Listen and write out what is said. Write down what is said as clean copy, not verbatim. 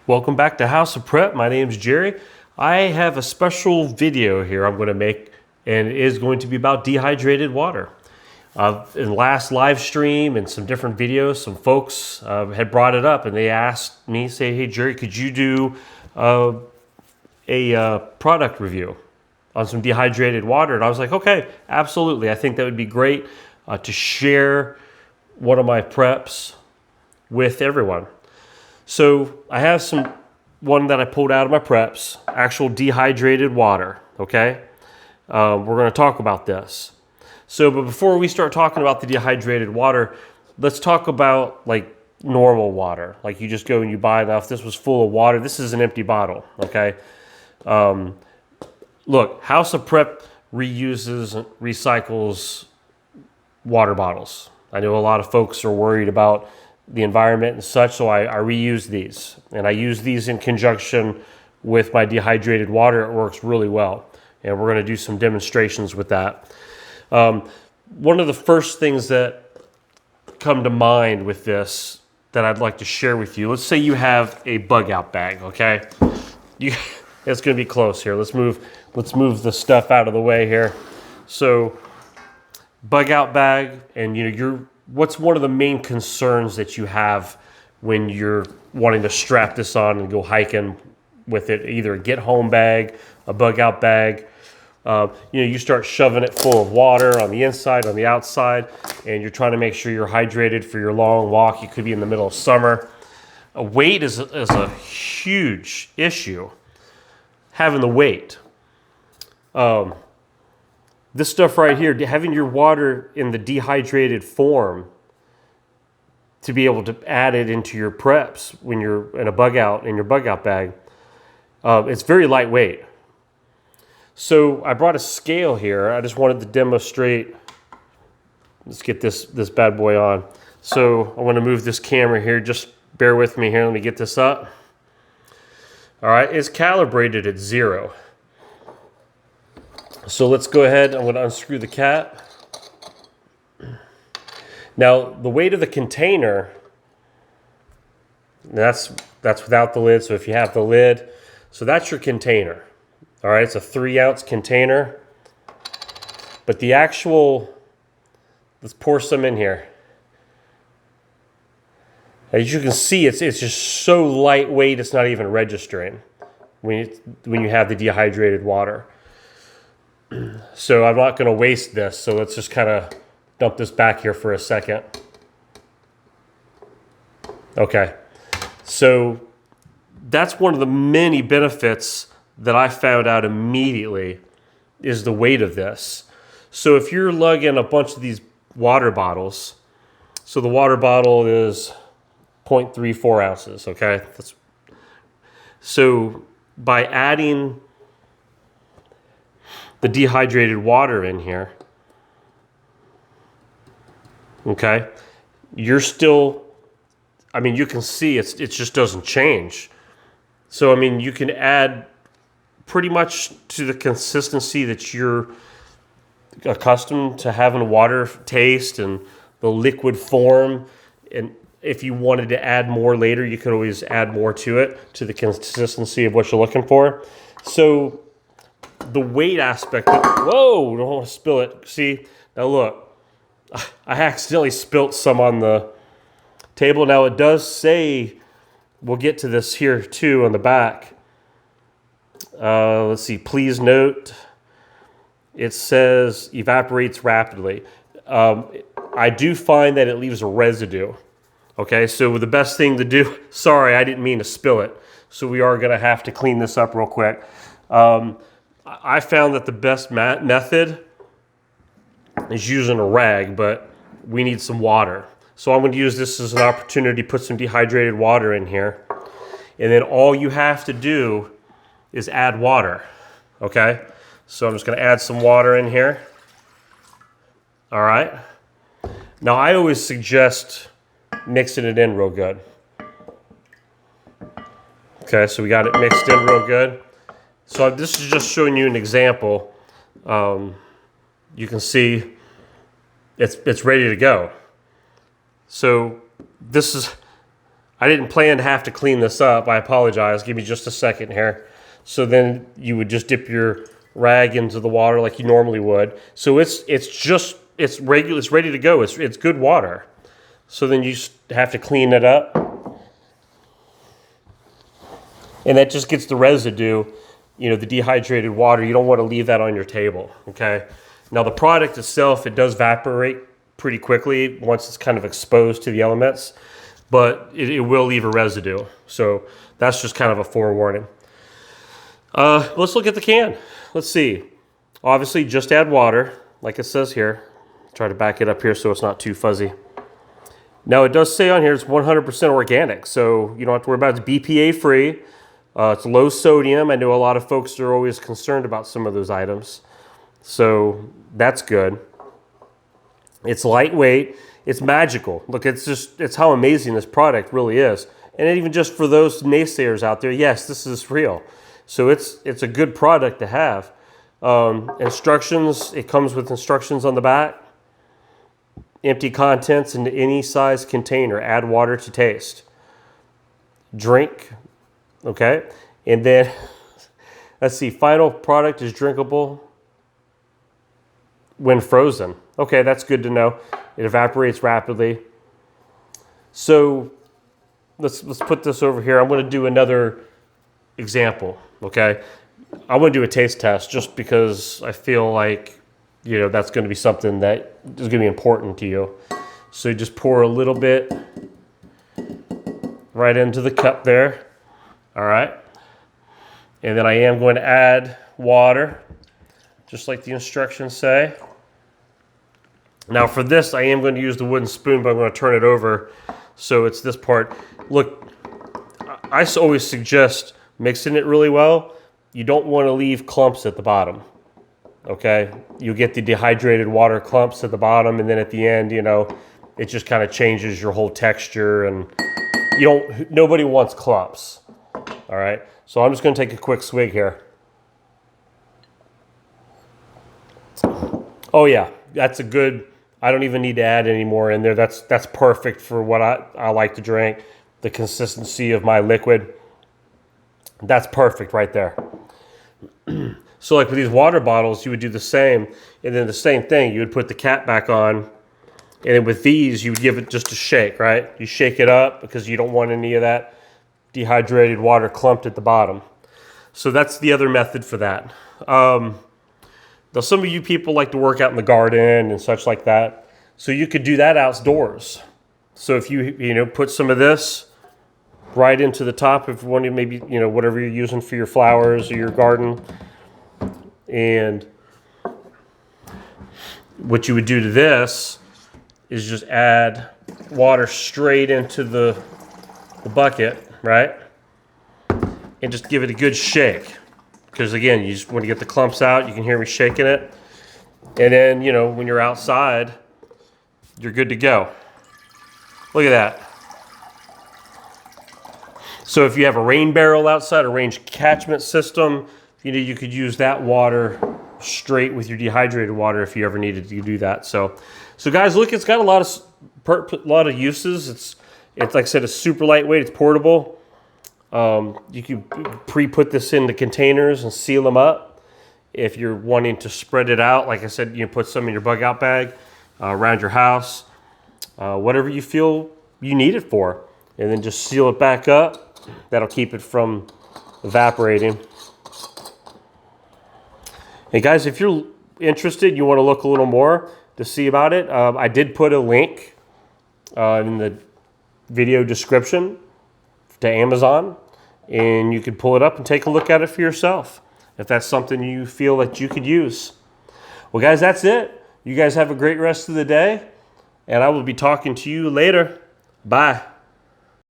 Welcome back to House of Prep. My name's Jerry. I have a special video here I'm going to make, and it is going to be about dehydrated water. In last live stream and some different videos, some folks had brought it up, and they asked me, say, hey, Jerry, could you do a product review on some dehydrated water? And I was like, okay, absolutely. I think that would be great to share one of my preps with everyone. So I have one that I pulled out of my preps, actual dehydrated water, okay? We're going to talk about this. But before we start talking about the dehydrated water, let's talk about like normal water. Like you just go and you buy enough. This was full of water. This is an empty bottle, okay? Look, House of Prep reuses and recycles water bottles. I know a lot of folks are worried about the environment and such, so I reuse these. And I use these in conjunction with my dehydrated water. It works really well. And we're going to do some demonstrations with that. One of the first things that come to mind with this that I'd like to share with you, let's say you have a bug out bag, okay? It's going to be close here. Let's move the stuff out of the way here. So bug out bag, and what's one of the main concerns that you have when you're wanting to strap this on and go hiking with it? Either a get home bag, a bug out bag. You start shoving it full of water on the inside, on the outside, and you're trying to make sure you're hydrated for your long walk. You could be in the middle of summer. Weight is a huge issue. Having the weight. This stuff right here, having your water in the dehydrated form to be able to add it into your preps when you're in your bug out bag, it's very lightweight. So I brought a scale here. I just wanted to demonstrate. Let's get this bad boy on. So I want to move this camera here. Just bear with me here. Let me get this up. All right, it's calibrated at 0. So let's go ahead. I'm going to unscrew the cap. Now, the weight of the container, that's without the lid. So if you have the lid, so that's your container. All right, it's a 3-ounce container. But the actual, let's pour some in here. As you can see, it's just so lightweight, it's not even registering when you have the dehydrated water. So I'm not going to waste this. So let's just kind of dump this back here for a second. Okay. So that's one of the many benefits that I found out immediately is the weight of this. So if you're lugging a bunch of these water bottles, so the water bottle is 0.34 ounces, okay? So by adding the dehydrated water in here, okay, you're still, you can see it just doesn't change. So, you can add pretty much to the consistency that you're accustomed to having water taste and the liquid form. And if you wanted to add more later, you could always add more to it, to the consistency of what you're looking for. So the weight aspect, whoa, don't want to spill it. See, now look, I accidentally spilt some on the table. Now it does say, we'll get to this here too on the back. Let's see, please note, it says evaporates rapidly. I do find that it leaves a residue. Okay, so the best thing to do, sorry, I didn't mean to spill it. So we are gonna have to clean this up real quick. I found that the best method is using a rag, but we need some water. So I'm going to use this as an opportunity to put some dehydrated water in here. And then all you have to do is add water, okay? So I'm just going to add some water in here. All right. Now I always suggest mixing it in real good. Okay, so we got it mixed in real good. So this is just showing you an example. You can see it's ready to go. So this is, I didn't plan to have to clean this up. I apologize. Give me just a second here. So then you would just dip your rag into the water like you normally would. So it's ready to go. It's good water. So then you just have to clean it up. And that just gets the residue, the dehydrated water. You don't want to leave that on your table, okay? Now the product itself, it does evaporate pretty quickly once it's kind of exposed to the elements, but it will leave a residue. So that's just kind of a forewarning. Let's look at the can. Let's see. Obviously, just add water, like it says here. Try to back it up here so it's not too fuzzy. Now, it does say on here it's 100% organic, so you don't have to worry about it. It's BPA free. It's low sodium. I know a lot of folks are always concerned about some of those items, so that's good. It's lightweight. It's magical. Look, it's how amazing this product really is. And even just for those naysayers out there, yes, this is real. So it's a good product to have. Instructions, it comes with instructions on the back. Empty contents into any size container. Add water to taste. Drink. Okay. And then, let's see, final product is drinkable when frozen. Okay, that's good to know. It evaporates rapidly. So let's put this over here. I'm going to do another example, okay? I want to do a taste test just because I feel like, that's going to be something that is going to be important to you. So you just pour a little bit right into the cup there. All right. And then I am going to add water, just like the instructions say. Now for this, I am going to use the wooden spoon, but I'm going to turn it over so it's this part. Look, I always suggest mixing it really well. You don't want to leave clumps at the bottom, okay? You get the dehydrated water clumps at the bottom, and then at the end, it just kind of changes your whole texture, and nobody wants clumps, all right? So I'm just going to take a quick swig here. Oh yeah, that's a good, I don't even need to add any more in there. That's perfect for what I like to drink. The consistency of my liquid. That's perfect right there. So like with these water bottles, you would do the same. And then the same thing, you would put the cap back on. And then with these, you would give it just a shake, right? You shake it up because you don't want any of that dehydrated water clumped at the bottom. So that's the other method for that. Now, some of you people like to work out in the garden and such like that. So you could do that outdoors. So if you put some of this right into the top of one of maybe, whatever you're using for your flowers or your garden. And what you would do to this is just add water straight into the bucket, right? And just give it a good shake. Because again, you just want to get the clumps out. You can hear me shaking it. And then, when you're outside, you're good to go. Look at that. So if you have a rain barrel outside, a rain catchment system, you could use that water straight with your dehydrated water if you ever needed to do that. So guys, look, it's got a lot of uses. It's like I said, it's super lightweight. It's portable. You can pre-put this into containers and seal them up. If you're wanting to spread it out, like I said, you can put some in your bug out bag around your house, whatever you feel you need it for, and then just seal it back up. That'll keep it from evaporating. Hey guys, if you're interested, you want to look a little more to see about it, I did put a link in the video description to Amazon, and you could pull it up and take a look at it for yourself if that's something you feel that you could use. Well guys, that's it. You guys have a great rest of the day, and I will be talking to you later. Bye.